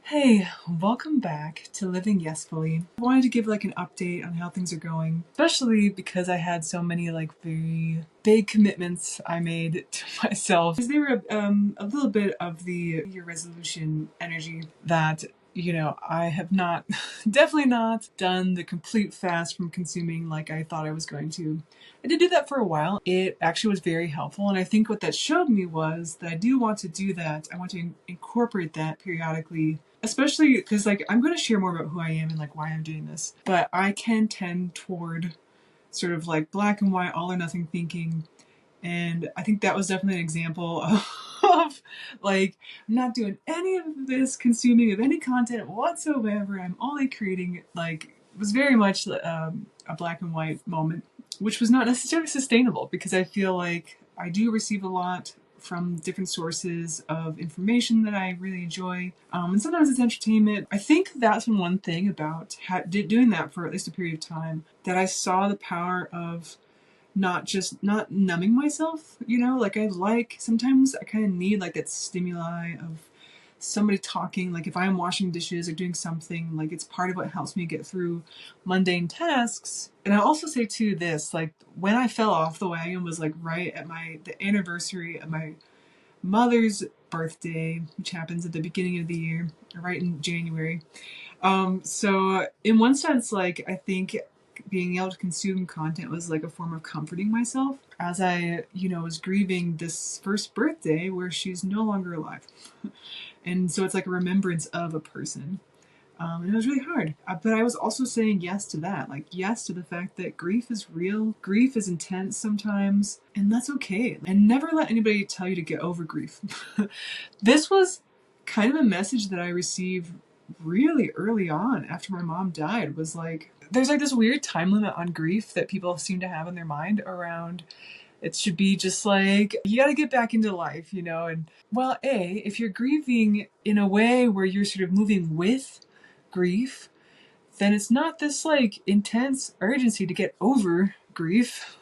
Hey, welcome back to Living Yesfully. I wanted to give an update on how things are going, especially because I had so many very big commitments I made to myself. Because they were a little bit of the year resolution energy that I have not, definitely not done the complete fast from consuming like I thought I was going to. I did do that for a while. It actually was very helpful, and I think what that showed me was that I do want to do that. I want to incorporate that periodically, especially because I'm going to share more about who I am and why I'm doing this. But I can tend toward sort of black and white, all or nothing thinking. And I think that was definitely an example of I'm not doing any of this consuming of any content whatsoever. I'm only creating it was very much a black and white moment, which was not necessarily sustainable because I feel like I do receive a lot from different sources of information that I really enjoy. And sometimes it's entertainment. I think that's one thing about doing that for at least a period of time, that I saw the power of not numbing myself, sometimes I kind of need that stimuli of somebody talking, if I'm washing dishes or doing something, it's part of what helps me get through mundane tasks. And I also say too this, when I fell off the wagon was right at the anniversary of my mother's birthday, which happens at the beginning of the year, right in January. So in one sense, I think being able to consume content was a form of comforting myself as I, was grieving this first birthday where she's no longer alive. And so it's a remembrance of a person. And it was really hard. But I was also saying yes to that. Yes to the fact that grief is real. Grief is intense sometimes. And that's okay. And never let anybody tell you to get over grief. This was kind of a message that I received really early on after my mom died. Was there's this weird time limit on grief that people seem to have in their mind around. It should be just you gotta get back into life, and well, if you're grieving in a way where you're sort of moving with grief, then it's not this intense urgency to get over grief,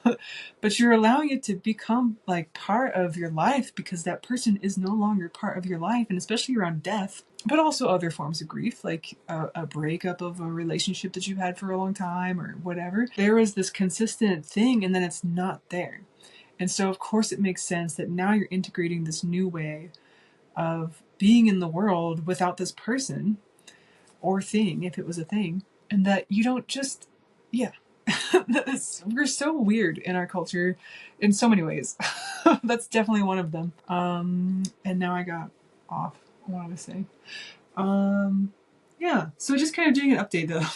but you're allowing it to become part of your life because that person is no longer part of your life, and especially around death, but also other forms of grief, like a breakup of a relationship that you've had for a long time or whatever. There is this consistent thing, and then it's not there. And so, of course, it makes sense that now you're integrating this new way of being in the world without this person or thing, if it was a thing, and that you don't just, yeah. We're so weird in our culture in so many ways. That's definitely one of them. And now I got off what I was saying. Yeah, so just kind of doing an update though.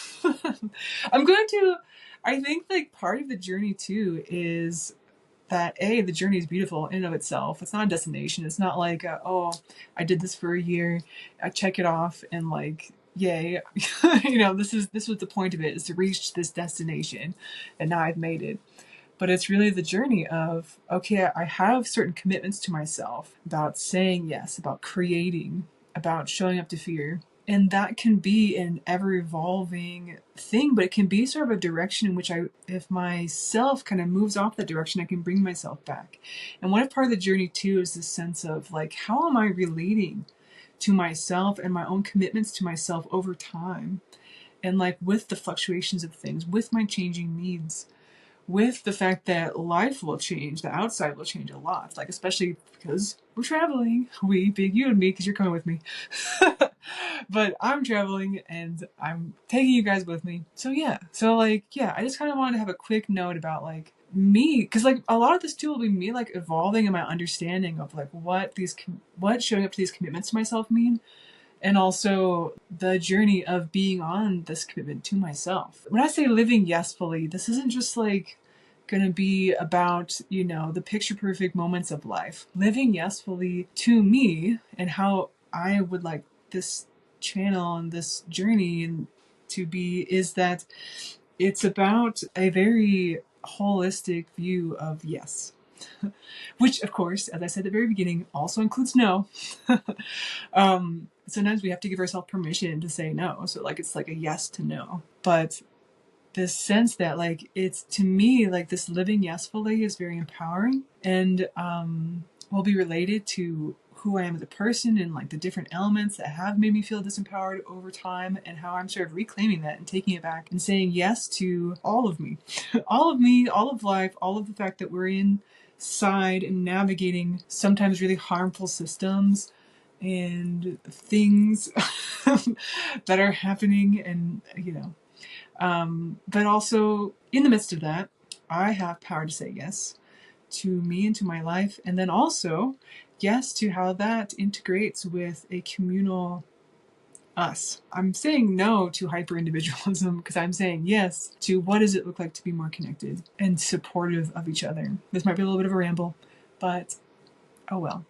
I think part of the journey too is that the journey is beautiful in and of itself. It's not a destination. It's not oh, I did this for a year, I check it off and yay. This was the point of it, is to reach this destination, and now I've made it. But it's really the journey of, okay, I have certain commitments to myself about saying yes, about creating, about showing up to fear. And that can be an ever-evolving thing, but it can be sort of a direction in which if myself kind of moves off that direction, I can bring myself back. And one part of the journey too is this sense of how am I relating to myself and my own commitments to myself over time? And with the fluctuations of things, with my changing needs, with the fact that life will change, the outside will change a lot, especially because we're traveling. We, being you and me, because you're coming with me. But I'm traveling and I'm taking you guys with me. So yeah, I just kind of wanted to have a quick note about me, because a lot of this too will be me evolving in my understanding of what showing up to these commitments to myself mean. And also the journey of being on this commitment to myself. When I say living yesfully, this isn't just going to be about, the picture perfect moments of life. Living yesfully to me, and how I would like this channel and this journey and to be, is that it's about a very holistic view of yes. Which, of course, as I said at the very beginning, also includes no. Sometimes we have to give ourselves permission to say no. So it's a yes to no. But this sense that it's, to me, this living yesfully is very empowering, and will be related to who I am as a person and like the different elements that have made me feel disempowered over time, and how I'm sort of reclaiming that and taking it back and saying yes to all of me, all of me, all of life, all of the fact that we're inside and navigating sometimes really harmful systems and things that are happening, and but also in the midst of that, I have power to say yes to me and to my life, and then also yes to how that integrates with a communal us. I'm saying no to hyper-individualism because I'm saying yes to what does it look like to be more connected and supportive of each other. This might be a little bit of a ramble, but oh well.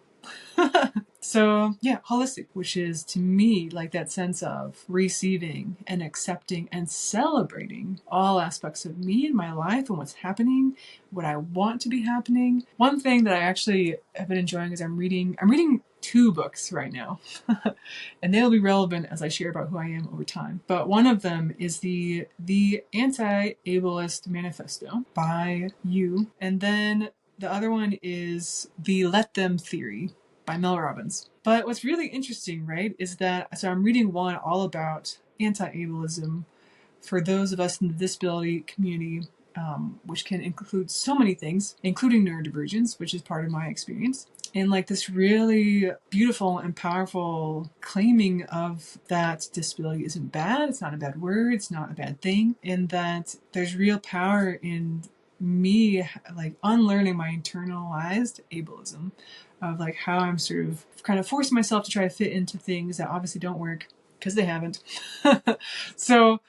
So yeah, holistic, which is to me like that sense of receiving and accepting and celebrating all aspects of me and my life and what's happening, what I want to be happening. One thing that I actually have been enjoying is I'm reading 2 books right now, and they'll be relevant as I share about who I am over time. But one of them is the Anti-Ableist Manifesto by you, and then the other one is the Let Them Theory by Mel Robbins. But what's really interesting, right, is that, so I'm reading one all about anti-ableism for those of us in the disability community, which can include so many things, including neurodivergence, which is part of my experience. And like this really beautiful and powerful claiming of that disability isn't bad, it's not a bad word, it's not a bad thing, and that there's real power in me like unlearning my internalized ableism of like how I'm sort of kind of forcing myself to try to fit into things that obviously don't work because they haven't. So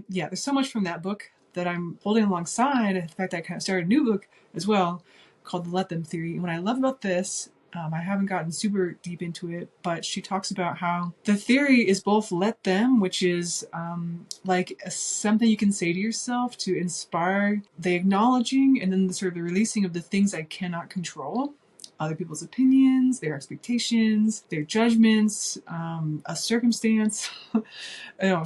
yeah, there's so much from that book that I'm holding alongside. In fact, I kind of started a new book as well called The Let Them Theory. And what I love about this, I haven't gotten super deep into it, but she talks about how the theory is both let them, which is like something you can say to yourself to inspire the acknowledging and then the sort of the releasing of the things I cannot control. Other people's opinions, their expectations, their judgments, a circumstance,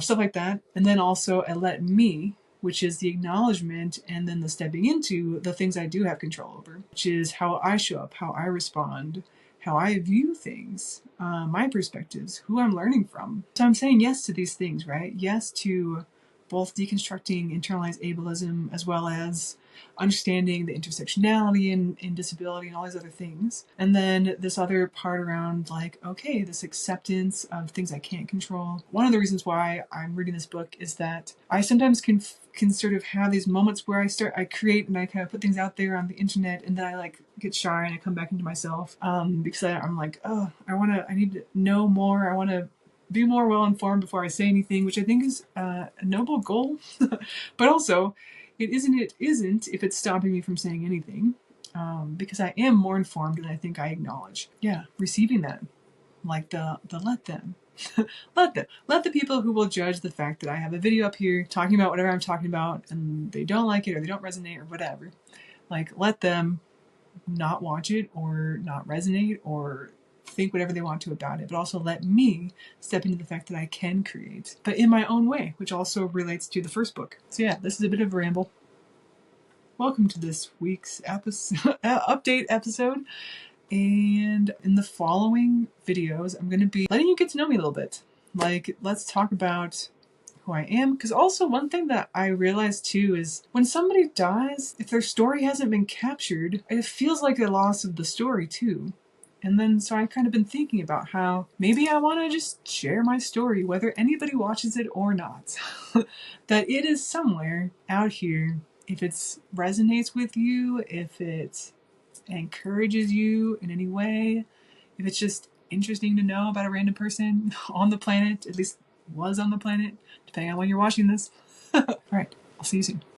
stuff like that. And then also a let me, which is the acknowledgement and then the stepping into the things I do have control over, which is how I show up, how I respond, how I view things, my perspectives, who I'm learning from. So I'm saying yes to these things, right? Yes to both deconstructing internalized ableism as well as understanding the intersectionality in disability and all these other things. And then this other part around like, okay, this acceptance of things I can't control. One of the reasons why I'm reading this book is that I sometimes can sort of have these moments where I create and I kind of put things out there on the internet, and then I like get shy and I come back into myself because I'm like, oh, I need to know more. I want to be more well-informed before I say anything, which I think is a noble goal. But also, it isn't if it's stopping me from saying anything, because I am more informed than I think I acknowledge. Yeah, receiving that, like the let them. let the people who will judge the fact that I have a video up here talking about whatever I'm talking about and they don't like it or they don't resonate or whatever. Like, let them not watch it or not resonate or think whatever they want to about it, but also let me step into the fact that I can create, but in my own way, which also relates to the first book. So yeah, this is a bit of a ramble. Welcome to this week's update episode. And in the following videos, I'm going to be letting you get to know me a little bit. Like, let's talk about who I am. Because also one thing that I realized too is when somebody dies, if their story hasn't been captured, it feels like a loss of the story too. And then so I've kind of been thinking about how maybe I want to just share my story, whether anybody watches it or not. That it is somewhere out here. If it resonates with you, if it encourages you in any way, if it's just interesting to know about a random person on the planet, at least was on the planet, depending on when you're watching this. All right, I'll see you soon.